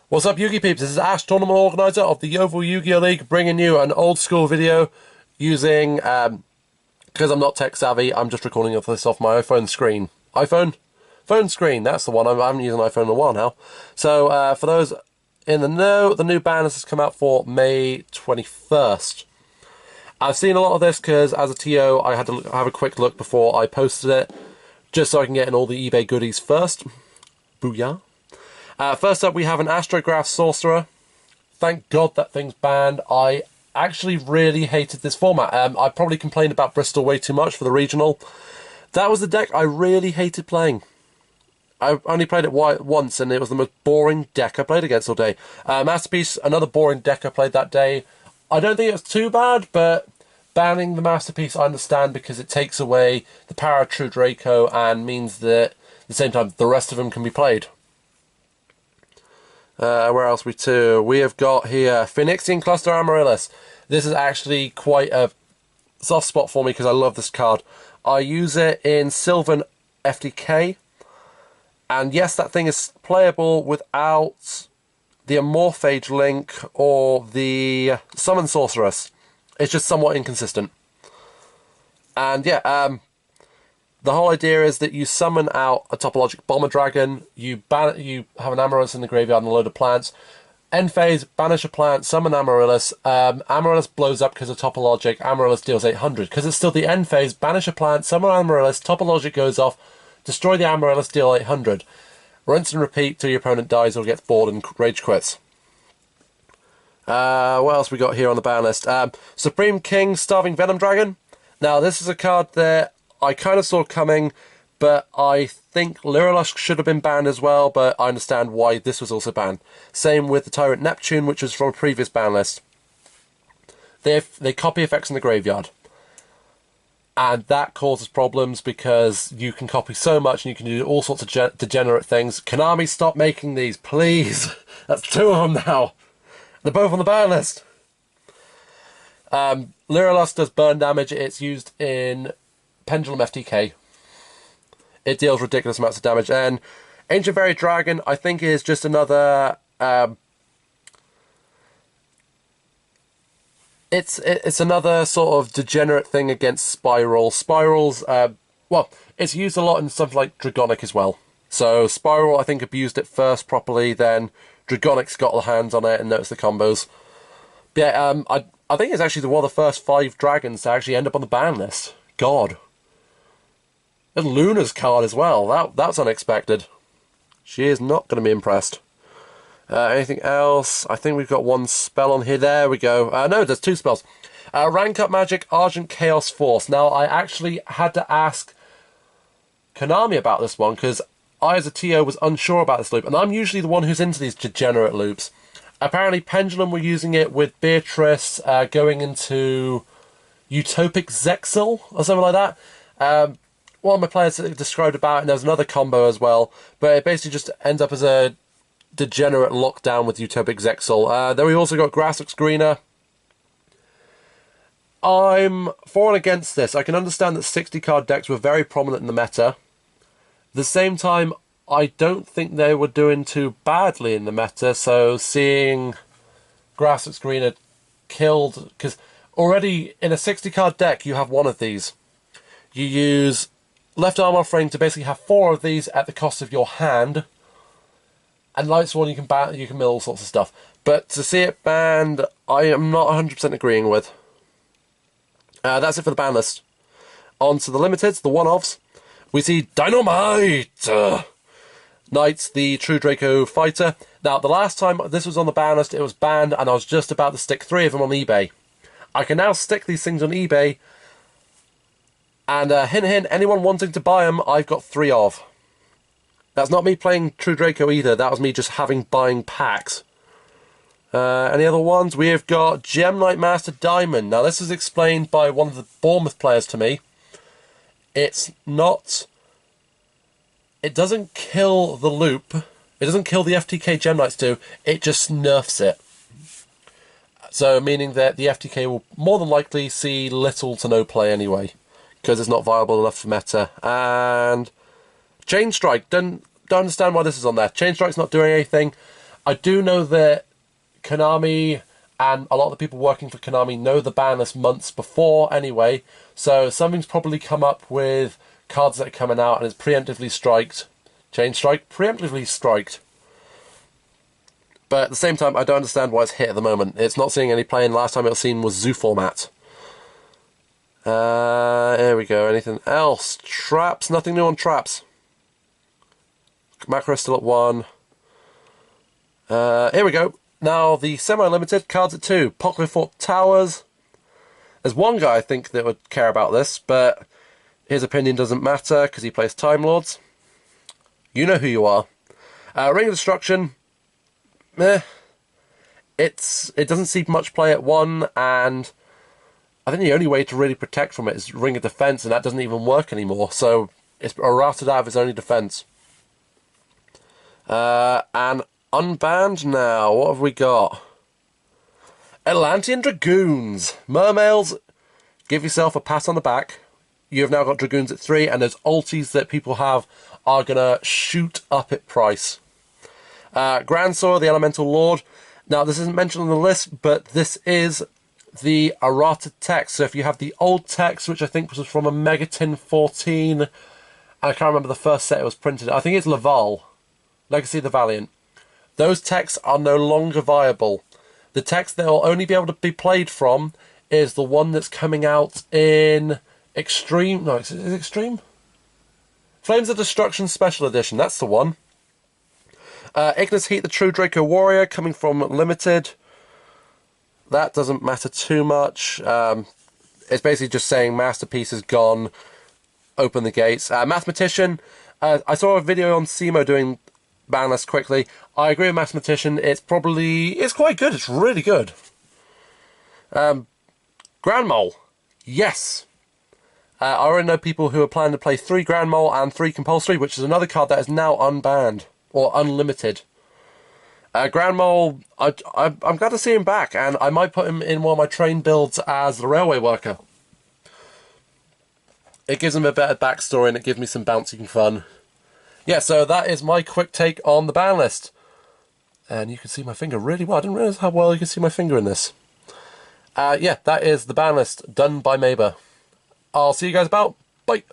What's up, Yu-Gi peeps? This is Ash, tournament organizer of the Yeovil Yu-Gi-Oh! League, bringing you an old school video using, because I'm not tech savvy, I'm just recording this off my iPhone screen. iPhone? Phone screen, that's the one. I haven't used an iPhone in a while now. So, for those in the know, the new Banlist has come out for May 21st. I've seen a lot of this because, as a TO, I had to have a quick look before I posted it, just so I can get in all the eBay goodies first. Booyah. First up, we have an Astrograph Sorcerer. Thank God that thing's banned. I actually really hated this format. I probably complained about Bristol way too much for the regional. That was the deck I really hated playing. I only played it once, and it was the most boring deck I played against all day. Masterpiece, another boring deck I played that day. I don't think it was too bad, but banning the Masterpiece I understand because it takes away the power of True Draco and means that at the same time the rest of them can be played. Where else we to? We have got here Phoenixian Cluster Amaryllis. This is actually quite a soft spot for me because I love this card. I use it in Sylvan FTK, and yes, that thing is playable without the Amorphage link or the Summon Sorceress. It's just somewhat inconsistent. And yeah, the whole idea is that you summon out a topologic Bomber Dragon, you have an Amaryllis in the graveyard and a load of plants. End phase, banish a plant, summon Amaryllis. Amaryllis blows up because of topologic, Amaryllis deals 800. Because it's still the end phase, banish a plant, summon Amaryllis, topologic goes off, destroy the Amaryllis, deal 800. Rinse and repeat till your opponent dies or gets bored and rage quits. What else we got here on the ban list? Supreme King, Starving Venom Dragon. Now this is a card that I kind of saw coming, but I think Lyrilush should have been banned as well, but I understand why this was also banned. Same with the Tyrant Neptune, which was from a previous ban list. They copy effects in the graveyard. And that causes problems because you can copy so much and you can do all sorts of degenerate things. Konami, stop making these, please. That's 2 of them now. They're both on the ban list. Lyrilush does burn damage. It's used in Pendulum FTK. It deals ridiculous amounts of damage. And Ancient Fairy Dragon, I think, is just another... It's another sort of degenerate thing against Spiral. Spirals, well, it's used a lot in something like Dragonic as well. So Spiral, I think, abused it first properly, then Dragonic's got their hands on it and noticed the combos. But yeah, I think it's actually one of the first 5 dragons to actually end up on the ban list. God. And Luna's card as well. That's unexpected. She is not going to be impressed. Anything else? I think we've got one spell on here. There we go. No, there's 2 spells. Rank Up Magic, Argent Chaos Force. Now, I actually had to ask Konami about this one because I, as a TO, was unsure about this loop. And I'm usually the one who's into these degenerate loops. Apparently, Pendulum were using it with Beatrice going into Utopic Zexal or something like that. One of my players described about it, and there's another combo as well. But it basically just ends up as a degenerate lockdown with Utopic Zexal. Then we also got Grass Looks Greener. I'm for and against this. I can understand that 60-card decks were very prominent in the meta. At the same time, I don't think they were doing too badly in the meta, so seeing Grass Looks Greener killed... Because already in a 60-card deck, you have one of these. You use Left Arm Offering to basically have 4 of these at the cost of your hand. And Light Sworn, you can mill all sorts of stuff. But to see it banned, I am not 100% agreeing with. That's it for the ban list. On to the limiteds, the one-offs. We see Dynamite! Knights, the True Draco fighter. Now, the last time this was on the ban list, it was banned, and I was just about to stick 3 of them on eBay. I can now stick these things on eBay, and hint hint, anyone wanting to buy them, I've got 3 of. That's not me playing True Draco either, that was me just buying packs. Any other ones? We have got Gem Knight Master Diamond. Now this is explained by one of the Bournemouth players to me. It doesn't kill the loop, it doesn't kill the FTK Gem Knights do, it just nerfs it. So meaning that the FTK will more than likely see little to no play anyway, because it's not viable enough for meta. And Chain Strike, don't understand why this is on there. Chain Strike's not doing anything. I do know that Konami and a lot of the people working for Konami know the ban list months before anyway, so something's probably come up with cards that are coming out and it's preemptively striked. Chain strike? Preemptively striked. But at the same time, I don't understand why it's hit at the moment. It's not seeing any play, and last time it was seen was Zoo format. Here we go. Anything else? Traps? Nothing new on traps. Macro still at 1. Here we go. Now, the semi-limited, cards at 2. Popular Fort Towers. There's one guy, I think, that would care about this, but his opinion doesn't matter, because he plays Time Lords. You know who you are. Ring of Destruction. Meh. It doesn't see much play at 1, and I think the only way to really protect from it is Ring of Defense, and that doesn't even work anymore, so it's errated out of its only defense. And unbanned now, what have we got? Atlantean Dragoons. Mermails, give yourself a pat on the back. You've now got Dragoons at 3, and those ultis that people have are going to shoot up at price. Grandsor, the Elemental Lord. Now, this isn't mentioned on the list, but this is the errata text. So if you have the old text, which I think was from a Megatin 14, and I can't remember the first set it was printed. I think it's Laval, Legacy of the Valiant. Those texts are no longer viable. The text that will only be able to be played from is the one that's coming out in Extreme. No, is it Extreme? Flames of Destruction Special Edition. That's the one. Ignis Heat, the True Draco Warrior, coming from Limited. That doesn't matter too much. It's basically just saying Masterpiece is gone. Open the gates. Mathematician. I saw a video on Simo doing Banlist quickly. I agree with Mathematician. It's quite good. It's really good. Grand Mole. Yes. I already know people who are planning to play 3 Grand Mole and 3 Compulsory, which is another card that is now unbanned. Or unlimited. Grand Mole, I'm glad to see him back, and I might put him in one of my train builds as the railway worker. It gives him a better backstory and it gives me some bouncing fun. Yeah, so that is my quick take on the ban list. And you can see my finger really well. I didn't realise how well you can see my finger in this. Yeah, that is the ban list done by Maber. I'll see you guys about. Bye.